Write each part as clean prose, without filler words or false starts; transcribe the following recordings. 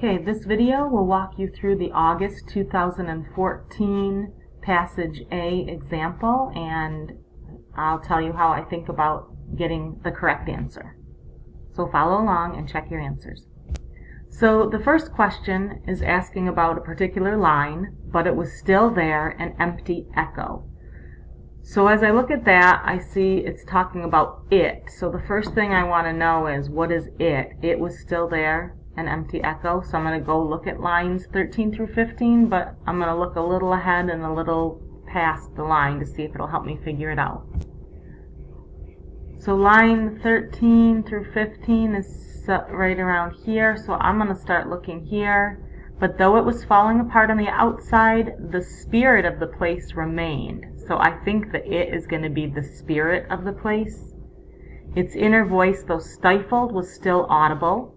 Okay, this video will walk you through the August 2014 Passage A example, and I'll tell you how I think about getting the correct answer. So follow along and check your answers. So the first question is asking about a particular line, but it was still there, an empty echo. So as I look at that, I see it's talking about it. So the first thing I want to know is, what is it? It was still there, an empty echo. So I'm going to go look at lines 13 through 15, but I'm going to look a little ahead and a little past the line to see if it'll help me figure it out. So line 13 through 15 is right around here, so I'm going to start looking here. But though it was falling apart on the outside, the spirit of the place remained. So I think the it is going to be the spirit of the place. Its inner voice, though stifled, was still audible.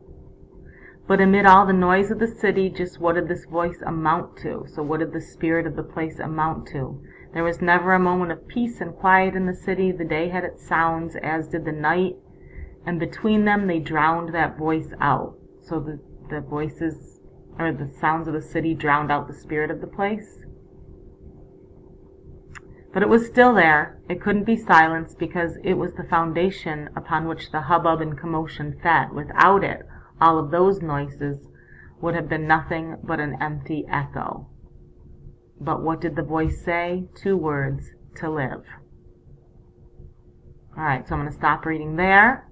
But amid all the noise of the city, just what did this voice amount to? So what did the spirit of the place amount to? There was never a moment of peace and quiet in the city. The day had its sounds, as did the night, and between them they drowned that voice out. So the voices, or the sounds of the city, drowned out the spirit of the place. But it was still there. It couldn't be silenced because it was the foundation upon which the hubbub and commotion fed. Without it, all of those noises would have been nothing but an empty echo. But what did the voice say? 2 words: to live. Alright, so I'm going to stop reading there.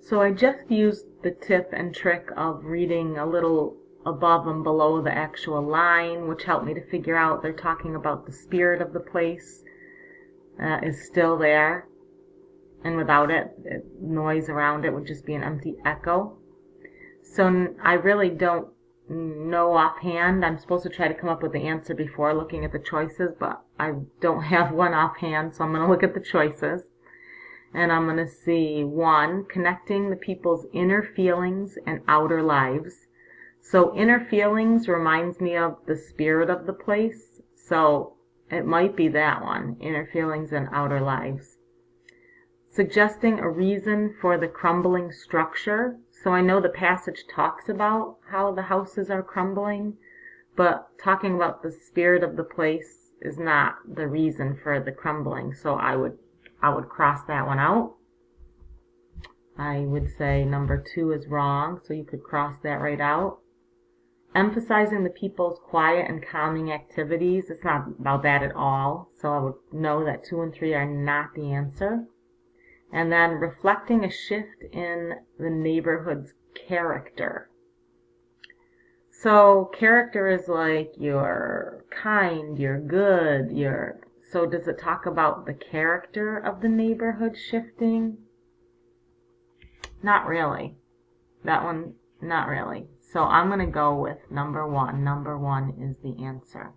So I just used the tip and trick of reading a little above and below the actual line, which helped me to figure out they're talking about the spirit of the place is still there, and without it, noise around it would just be an empty echo. So I really don't know offhand. I'm supposed to try to come up with the answer before looking at the choices, but I don't have one offhand, so I'm going to look at the choices. And I'm going to see 1, connecting the people's inner feelings and outer lives. So inner feelings reminds me of the spirit of the place, so it might be that one, inner feelings and outer lives. Suggesting a reason for the crumbling structure. So I know the passage talks about how the houses are crumbling, but talking about the spirit of the place is not the reason for the crumbling, so I would cross that one out. I would say number 2 is wrong, so you could cross that right out. Emphasizing the people's quiet and calming activities, it's not about that at all, so I would know that 2 and 3 are not the answer. And then reflecting a shift in the neighborhood's character. So character is like you're kind, you're good, so does it talk about the character of the neighborhood shifting? Not really. That one, not really. So I'm going to go with number 1. Number 1 is the answer.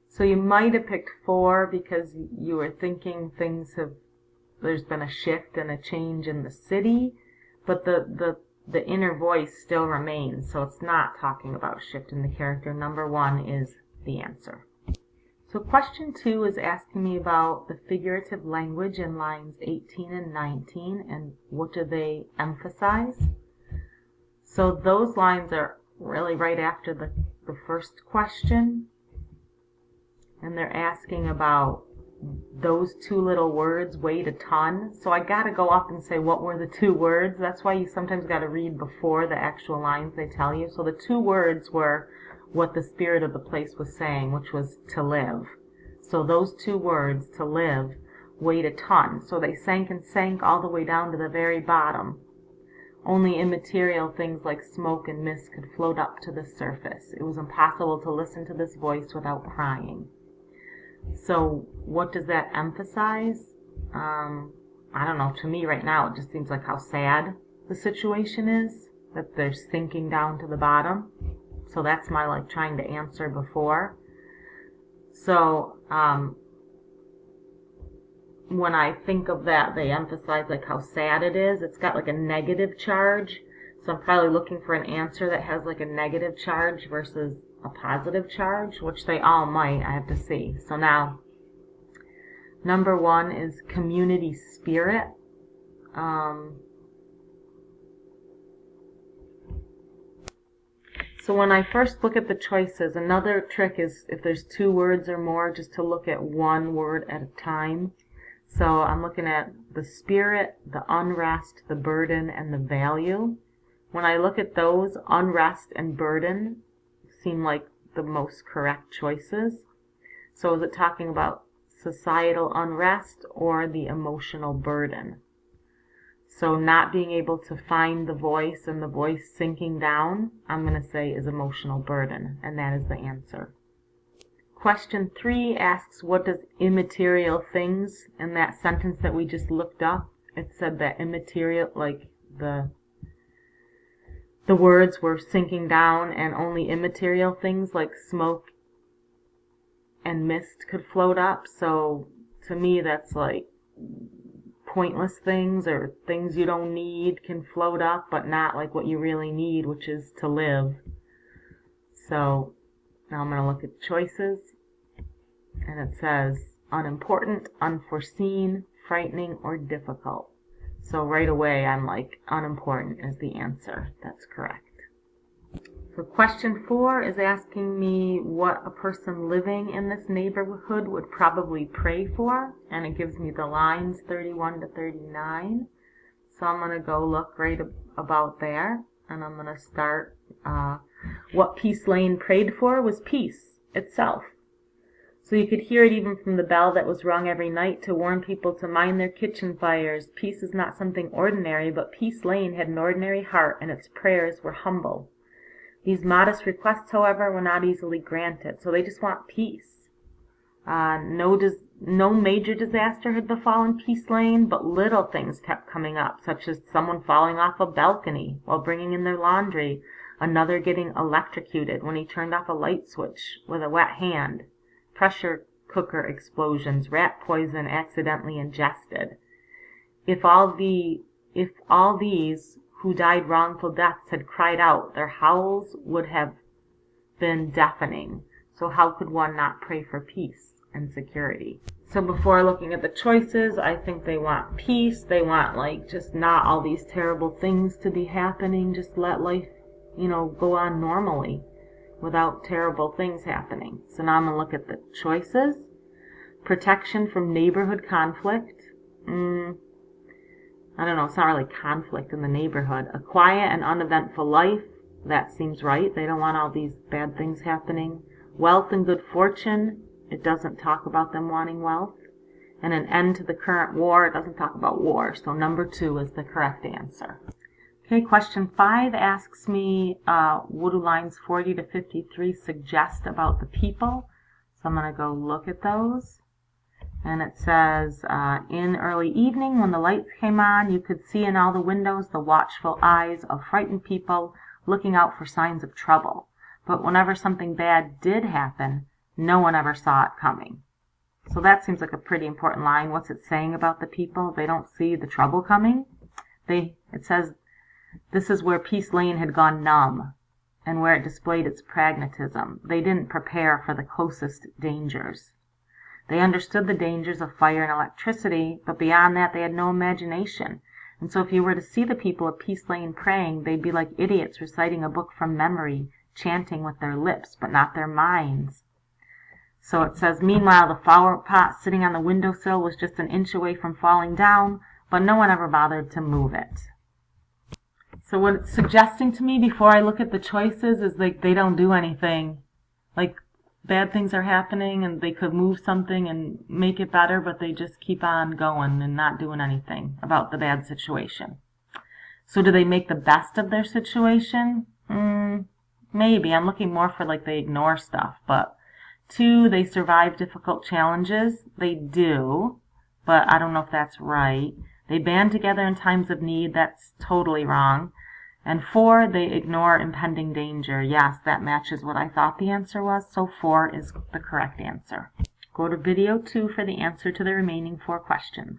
So you might have picked 4 because you were thinking there's been a shift and a change in the city, but the inner voice still remains, so it's not talking about a shift in the character. Number 1 is the answer. So question 2 is asking me about the figurative language in lines 18 and 19, and what do they emphasize? So those lines are really right after the first question, and they're asking about those 2 little words weighed a ton. So I got to go up and say, what were the 2 words? That's why you sometimes got to read before the actual lines they tell you. So the 2 words were what the spirit of the place was saying, which was to live. So those 2 words, to live, weighed a ton. So they sank and sank all the way down to the very bottom. Only immaterial things like smoke and mist could float up to the surface. It was impossible to listen to this voice without crying. So what does that emphasize? I don't know. To me right now it just seems like how sad the situation is, that they're sinking down to the bottom. So that's my trying to answer before. So when I think of that, they emphasize how sad it is. It's got a negative charge. So I'm probably looking for an answer that has a negative charge versus a positive charge, which they all might. I have to see. So now, number 1 is community spirit. So when I first look at the choices, another trick is if there's 2 words or more, just to look at 1 word at a time. So I'm looking at the spirit, the unrest, the burden, and the value. When I look at those, unrest and burden seem like the most correct choices. So is it talking about societal unrest or the emotional burden? So not being able to find the voice and the voice sinking down, I'm going to say is emotional burden, and that is the answer. Question 3 asks, what does immaterial things, in that sentence that we just looked up, it said that immaterial, like the words were sinking down and only immaterial things like smoke and mist could float up. So to me that's like pointless things or things you don't need can float up, but not like what you really need, which is to live. So now I'm going to look at choices, and it says unimportant, unforeseen, frightening, or difficult. So right away I'm like unimportant is the answer. That's correct. So question 4 is asking me what a person living in this neighborhood would probably pray for, and it gives me the lines 31 to 39. So I'm going to go look right about there, and I'm going to start what Peace Lane prayed for was peace itself. So you could hear it even from the bell that was rung every night to warn people to mind their kitchen fires. Peace is not something ordinary, but Peace Lane had an ordinary heart, and its prayers were humble. These modest requests, however, were not easily granted, so they just want peace. No major disaster had befallen Peace Lane, but little things kept coming up, such as someone falling off a balcony while bringing in their laundry, another getting electrocuted when he turned off a light switch with a wet hand, pressure cooker explosions, rat poison accidentally ingested. If all these who died wrongful deaths had cried out, their howls would have been deafening. So how could one not pray for peace and security? So before looking at the choices, I think they want peace. They want like just not all these terrible things to be happening. Just let life, go on normally without terrible things happening. So now I'm going to look at the choices. Protection from neighborhood conflict. I don't know, it's not really conflict in the neighborhood. A quiet and uneventful life, that seems right. They don't want all these bad things happening. Wealth and good fortune, it doesn't talk about them wanting wealth. And an end to the current war, it doesn't talk about war. So number 2 is the correct answer. Okay, question 5 asks me, what do lines 40 to 53 suggest about the people? So I'm going to go look at those. And it says, in early evening when the lights came on, you could see in all the windows the watchful eyes of frightened people looking out for signs of trouble. But whenever something bad did happen, no one ever saw it coming. So that seems like a pretty important line. What's it saying about the people? They don't see the trouble coming. It says, this is where Peace Lane had gone numb and where it displayed its pragmatism. They didn't prepare for the closest dangers. They understood the dangers of fire and electricity, but beyond that they had no imagination. And so if you were to see the people of Peace Lane praying, they'd be like idiots reciting a book from memory, chanting with their lips, but not their minds. So it says, meanwhile, the flower pot sitting on the windowsill was just an inch away from falling down, but no one ever bothered to move it. So what it's suggesting to me before I look at the choices is like they don't do anything. Like bad things are happening and they could move something and make it better, but they just keep on going and not doing anything about the bad situation. So do they make the best of their situation? Maybe. I'm looking more for like they ignore stuff. But 2, they survive difficult challenges. They do, but I don't know if that's right. They band together in times of need. That's totally wrong. And 4, they ignore impending danger. Yes, that matches what I thought the answer was, so 4 is the correct answer. Go to video 2 for the answer to the remaining 4 questions.